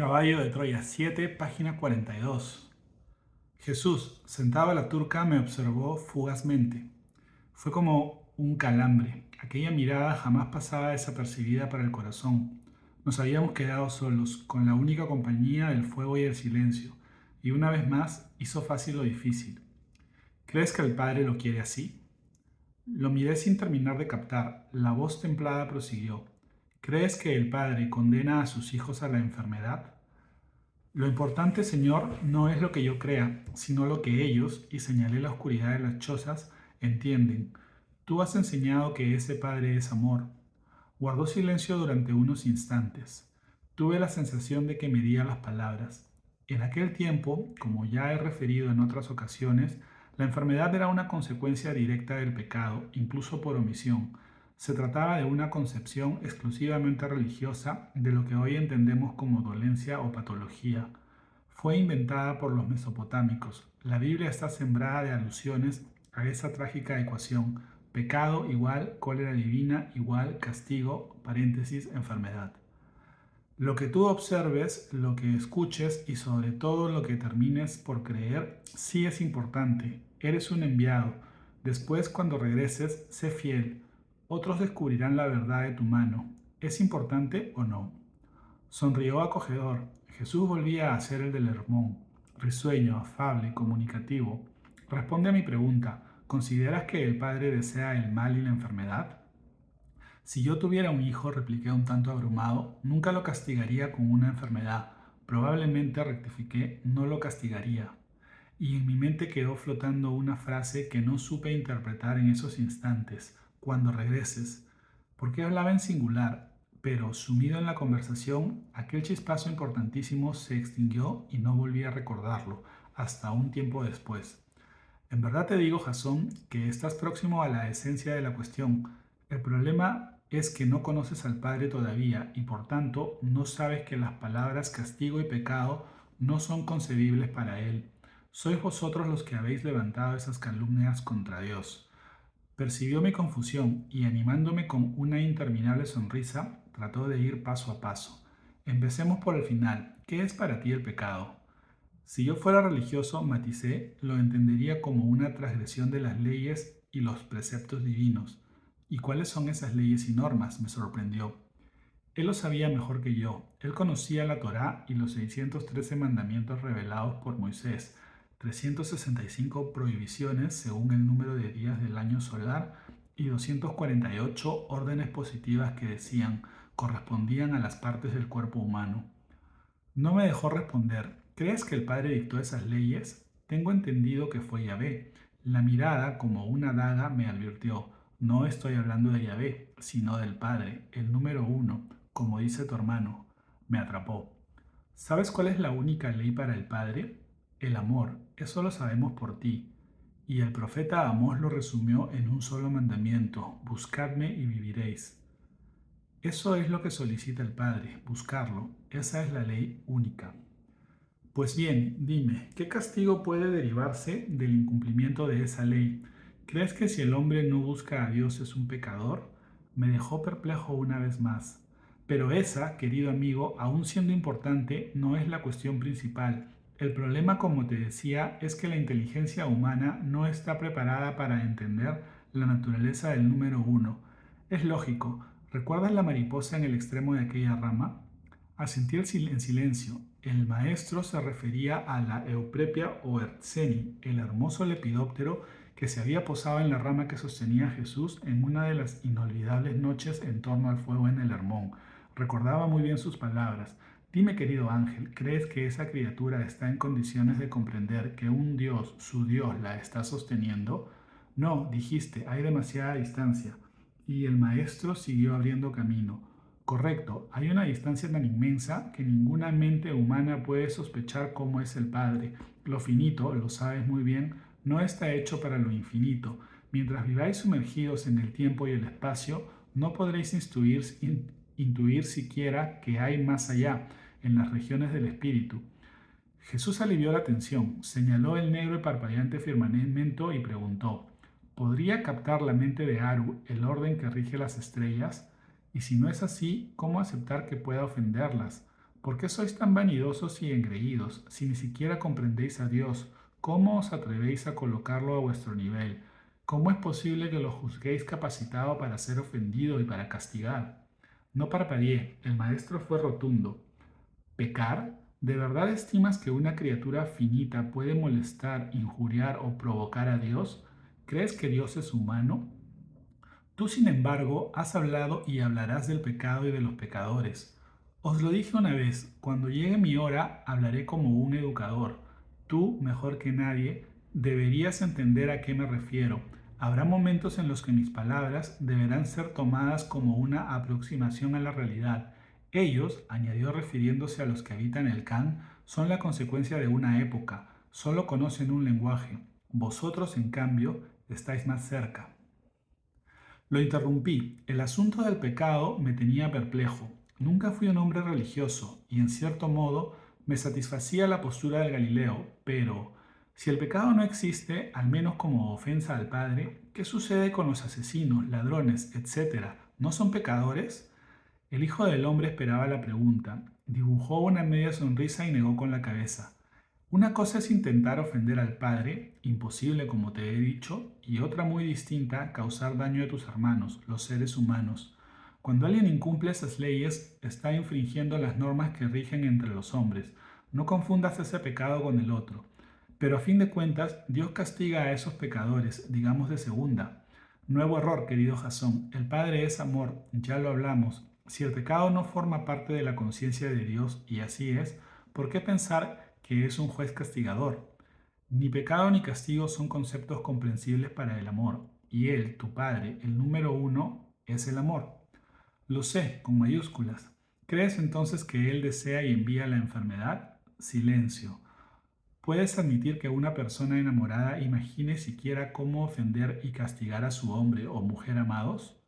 Caballo de Troya 7, página 42. Jesús, sentado a la turca, me observó fugazmente. Fue como un calambre. Aquella mirada jamás pasaba desapercibida para el corazón. Nos habíamos quedado solos, con la única compañía del fuego y el silencio, y una vez más hizo fácil lo difícil. ¿Crees que el Padre lo quiere así? Lo miré sin terminar de captar. La voz templada prosiguió. ¿Crees que el Padre condena a sus hijos a la enfermedad? Lo importante, Señor, no es lo que yo crea, sino lo que ellos, y señalé la oscuridad de las chozas, entienden. Tú has enseñado que ese Padre es amor. Guardó silencio durante unos instantes. Tuve la sensación de que medía las palabras. En aquel tiempo, como ya he referido en otras ocasiones, la enfermedad era una consecuencia directa del pecado, incluso por omisión. Se trataba de una concepción exclusivamente religiosa de lo que hoy entendemos como dolencia o patología. Fue inventada por los mesopotámicos. La Biblia está sembrada de alusiones a esa trágica ecuación: pecado igual cólera divina igual castigo, paréntesis, enfermedad. Lo que tú observes, lo que escuches y sobre todo lo que termines por creer, sí es importante. Eres un enviado. Después, cuando regreses, sé fiel. Otros descubrirán la verdad de tu mano. ¿Es importante o no? Sonrió acogedor. Jesús volvía a ser el del Hermón, risueño, afable, comunicativo. Responde a mi pregunta. ¿Consideras que el Padre desea el mal y la enfermedad? Si yo tuviera un hijo, repliqué un tanto abrumado, nunca lo castigaría con una enfermedad. Probablemente, rectifiqué, no lo castigaría. Y en mi mente quedó flotando una frase que no supe interpretar en esos instantes. Cuando regreses. Porque hablaba en singular, pero sumido en la conversación, aquel chispazo importantísimo se extinguió y no volví a recordarlo, hasta un tiempo después. En verdad te digo, Jasón, que estás próximo a la esencia de la cuestión. El problema es que no conoces al Padre todavía y por tanto no sabes que las palabras castigo y pecado no son concebibles para Él. Sois vosotros los que habéis levantado esas calumnias contra Dios. Percibió mi confusión y, animándome con una interminable sonrisa, trató de ir paso a paso. Empecemos por el final. ¿Qué es para ti el pecado? Si yo fuera religioso, maticé, lo entendería como una transgresión de las leyes y los preceptos divinos. ¿Y cuáles son esas leyes y normas?, me sorprendió. Él lo sabía mejor que yo. Él conocía la Torá y los 613 mandamientos revelados por Moisés, 365 prohibiciones según el número de días del año solar y 248 órdenes positivas que decían correspondían a las partes del cuerpo humano. No me dejó responder. ¿Crees que el Padre dictó esas leyes? Tengo entendido que fue Yahvé. La mirada, como una daga, me advirtió. No estoy hablando de Yahvé, sino del Padre, el número uno, como dice tu hermano. Me atrapó. ¿Sabes cuál es la única ley para el Padre? El amor. Eso lo sabemos por ti. Y el profeta Amós lo resumió en un solo mandamiento: buscadme y viviréis. Eso es lo que solicita el Padre, buscarlo. Esa es la ley única. Pues bien, dime, ¿qué castigo puede derivarse del incumplimiento de esa ley? ¿Crees que si el hombre no busca a Dios es un pecador? Me dejó perplejo una vez más. Pero esa, querido amigo, aun siendo importante, no es la cuestión principal. El problema, como te decía, es que la inteligencia humana no está preparada para entender la naturaleza del número uno. Es lógico. ¿Recuerdas la mariposa en el extremo de aquella rama? Asentí en silencio. El maestro se refería a la Euprepia o Ertseni, el hermoso lepidóptero que se había posado en la rama que sostenía a Jesús en una de las inolvidables noches en torno al fuego en el Hermón. Recordaba muy bien sus palabras. Dime, querido ángel, ¿crees que esa criatura está en condiciones de comprender que un Dios, su Dios, la está sosteniendo? No, dijiste, hay demasiada distancia. Y el maestro siguió abriendo camino. Correcto, hay una distancia tan inmensa que ninguna mente humana puede sospechar cómo es el Padre. Lo finito, lo sabes muy bien, no está hecho para lo infinito. Mientras viváis sumergidos en el tiempo y el espacio, no podréis intuir siquiera que hay más allá, en las regiones del espíritu. Jesús alivió la tensión, señaló el negro y parpadeante firmamento y preguntó: ¿podría captar la mente de Aru el orden que rige las estrellas? Y si no es así, ¿cómo aceptar que pueda ofenderlas? ¿Por qué sois tan vanidosos y engreídos? Si ni siquiera comprendéis a Dios, ¿cómo os atrevéis a colocarlo a vuestro nivel? ¿Cómo es posible que lo juzguéis capacitado para ser ofendido y para castigar? No parpadeé, el maestro fue rotundo. ¿Pecar? ¿De verdad estimas que una criatura finita puede molestar, injuriar o provocar a Dios? ¿Crees que Dios es humano? Tú, sin embargo, has hablado y hablarás del pecado y de los pecadores. Os lo dije una vez, cuando llegue mi hora hablaré como un educador. Tú, mejor que nadie, deberías entender a qué me refiero. Habrá momentos en los que mis palabras deberán ser tomadas como una aproximación a la realidad. Ellos, añadió refiriéndose a los que habitan el Can, son la consecuencia de una época, solo conocen un lenguaje. Vosotros, en cambio, estáis más cerca. Lo interrumpí. El asunto del pecado me tenía perplejo. Nunca fui un hombre religioso y en cierto modo me satisfacía la postura del Galileo, pero si el pecado no existe, al menos como ofensa al Padre, ¿qué sucede con los asesinos, ladrones, etcétera? ¿No son pecadores? El Hijo del Hombre esperaba la pregunta, dibujó una media sonrisa y negó con la cabeza. Una cosa es intentar ofender al Padre, imposible como te he dicho, y otra muy distinta, causar daño a tus hermanos, los seres humanos. Cuando alguien incumple esas leyes, está infringiendo las normas que rigen entre los hombres. No confundas ese pecado con el otro. Pero a fin de cuentas, Dios castiga a esos pecadores, digamos de segunda. Nuevo error, querido Jasón. El Padre es amor, ya lo hablamos. Si el pecado no forma parte de la conciencia de Dios, y así es, ¿por qué pensar que es un juez castigador? Ni pecado ni castigo son conceptos comprensibles para el amor, y Él, tu Padre, el número uno, es el amor. Lo sé, con mayúsculas. ¿Crees entonces que Él desea y envía la enfermedad? Silencio. ¿Puedes admitir que una persona enamorada imagine siquiera cómo ofender y castigar a su hombre o mujer amados?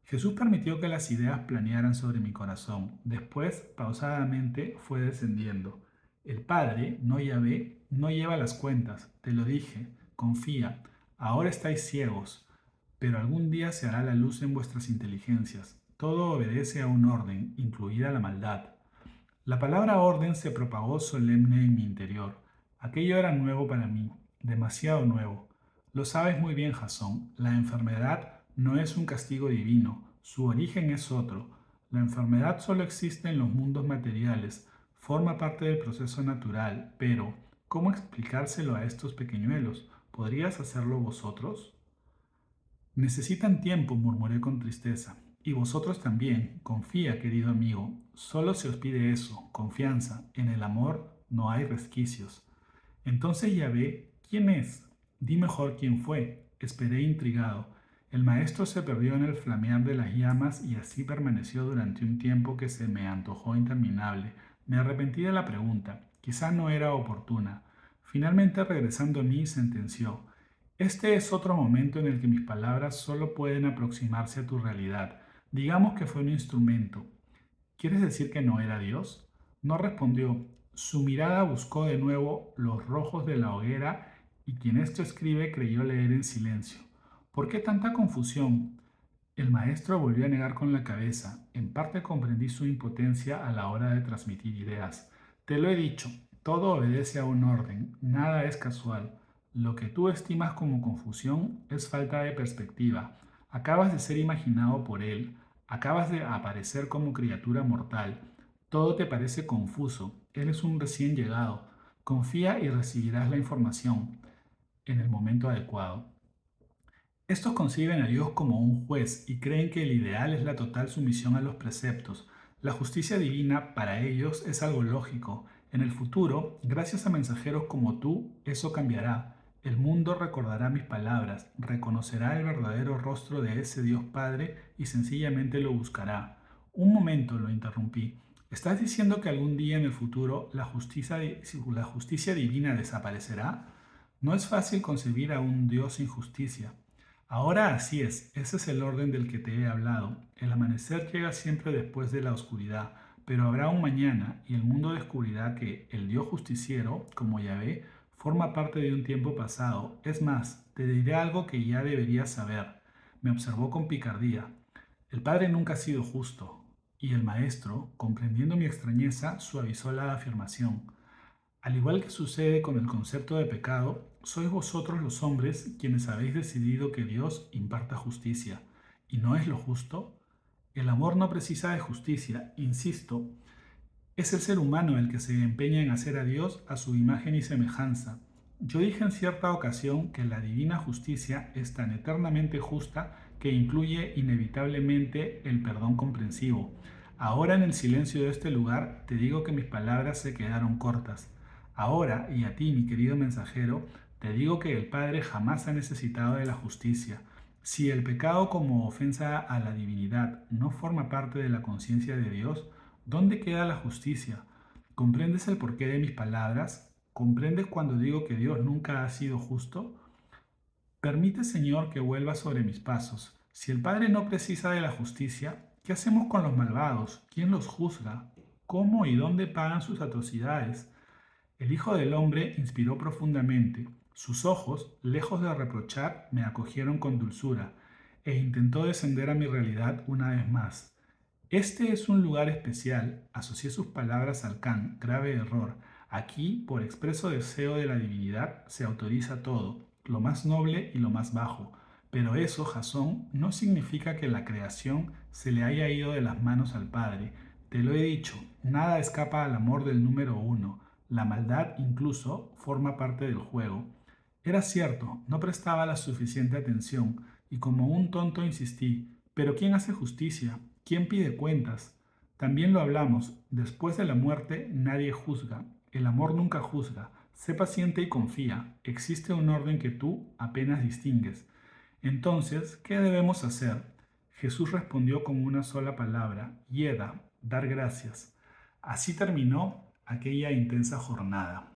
Jesús permitió que las ideas planearan sobre mi corazón. Después, pausadamente, fue descendiendo. El Padre, no Yahvé, no lleva las cuentas. Te lo dije. Confía. Ahora estáis ciegos, pero algún día se hará la luz en vuestras inteligencias. Todo obedece a un orden, incluida la maldad. La palabra orden se propagó solemne en mi interior. Aquello era nuevo para mí, demasiado nuevo. Lo sabes muy bien, Jasón, la enfermedad no es un castigo divino, su origen es otro. La enfermedad solo existe en los mundos materiales, forma parte del proceso natural, pero ¿cómo explicárselo a estos pequeñuelos? ¿Podrías hacerlo vosotros? Necesitan tiempo, murmuré con tristeza. Y vosotros también. Confía, querido amigo. Solo se os pide eso, confianza. En el amor no hay resquicios. Entonces Yahvé, ¿quién es? Di mejor quién fue. Esperé intrigado. El maestro se perdió en el flamear de las llamas y así permaneció durante un tiempo que se me antojó interminable. Me arrepentí de la pregunta. Quizá no era oportuna. Finalmente, regresando a mí, sentenció. Este es otro momento en el que mis palabras solo pueden aproximarse a tu realidad. Digamos que fue un instrumento. ¿Quieres decir que no era Dios? No respondió. Su mirada buscó de nuevo los rojos de la hoguera y quien esto escribe creyó leer en silencio. ¿Por qué tanta confusión? El maestro volvió a negar con la cabeza. En parte comprendí su impotencia a la hora de transmitir ideas. Te lo he dicho, todo obedece a un orden, nada es casual. Lo que tú estimas como confusión es falta de perspectiva. Acabas de ser imaginado por él, acabas de aparecer como criatura mortal. Todo te parece confuso, eres un recién llegado. Confía y recibirás la información en el momento adecuado. Estos conciben a Dios como un juez y creen que el ideal es la total sumisión a los preceptos. La justicia divina para ellos es algo lógico. En el futuro, gracias a mensajeros como tú, eso cambiará. El mundo recordará mis palabras, reconocerá el verdadero rostro de ese Dios Padre y sencillamente lo buscará. Un momento, lo interrumpí. ¿Estás diciendo que algún día en el futuro la justicia divina desaparecerá? No es fácil concebir a un Dios sin justicia. Ahora así es, ese es el orden del que te he hablado. El amanecer llega siempre después de la oscuridad, pero habrá un mañana y el mundo descubrirá que el Dios justiciero, como Yahvé, forma parte de un tiempo pasado. Es más, te diré algo que ya deberías saber. Me observó con picardía. El Padre nunca ha sido justo. Y el maestro, comprendiendo mi extrañeza, suavizó la afirmación. Al igual que sucede con el concepto de pecado, sois vosotros los hombres quienes habéis decidido que Dios imparta justicia. ¿Y no es lo justo? El amor no precisa de justicia, insisto, es el ser humano el que se empeña en hacer a Dios a su imagen y semejanza. Yo dije en cierta ocasión que la divina justicia es tan eternamente justa que incluye inevitablemente el perdón comprensivo. Ahora en el silencio de este lugar te digo que mis palabras se quedaron cortas. Ahora, y a ti, mi querido mensajero, te digo que el Padre jamás ha necesitado de la justicia. Si el pecado como ofensa a la divinidad no forma parte de la conciencia de Dios, ¿dónde queda la justicia? ¿Comprendes el porqué de mis palabras? ¿Comprendes cuando digo que Dios nunca ha sido justo? Permite, Señor, que vuelva sobre mis pasos. Si el Padre no precisa de la justicia, ¿qué hacemos con los malvados? ¿Quién los juzga? ¿Cómo y dónde pagan sus atrocidades? El Hijo del Hombre inspiró profundamente. Sus ojos, lejos de reprochar, me acogieron con dulzura, e intentó descender a mi realidad una vez más. Este es un lugar especial, asocié sus palabras al Can, grave error. Aquí, por expreso deseo de la divinidad, se autoriza todo, lo más noble y lo más bajo. Pero eso, Jasón, no significa que la creación se le haya ido de las manos al Padre. Te lo he dicho, nada escapa al amor del número uno. La maldad incluso forma parte del juego. Era cierto, no prestaba la suficiente atención, y como un tonto insistí, pero ¿quién hace justicia? ¿Quién pide cuentas? También lo hablamos, después de la muerte nadie juzga, el amor nunca juzga, sé paciente y confía, existe un orden que tú apenas distingues. Entonces, ¿qué debemos hacer? Jesús respondió con una sola palabra, yeda, dar gracias. Así terminó aquella intensa jornada.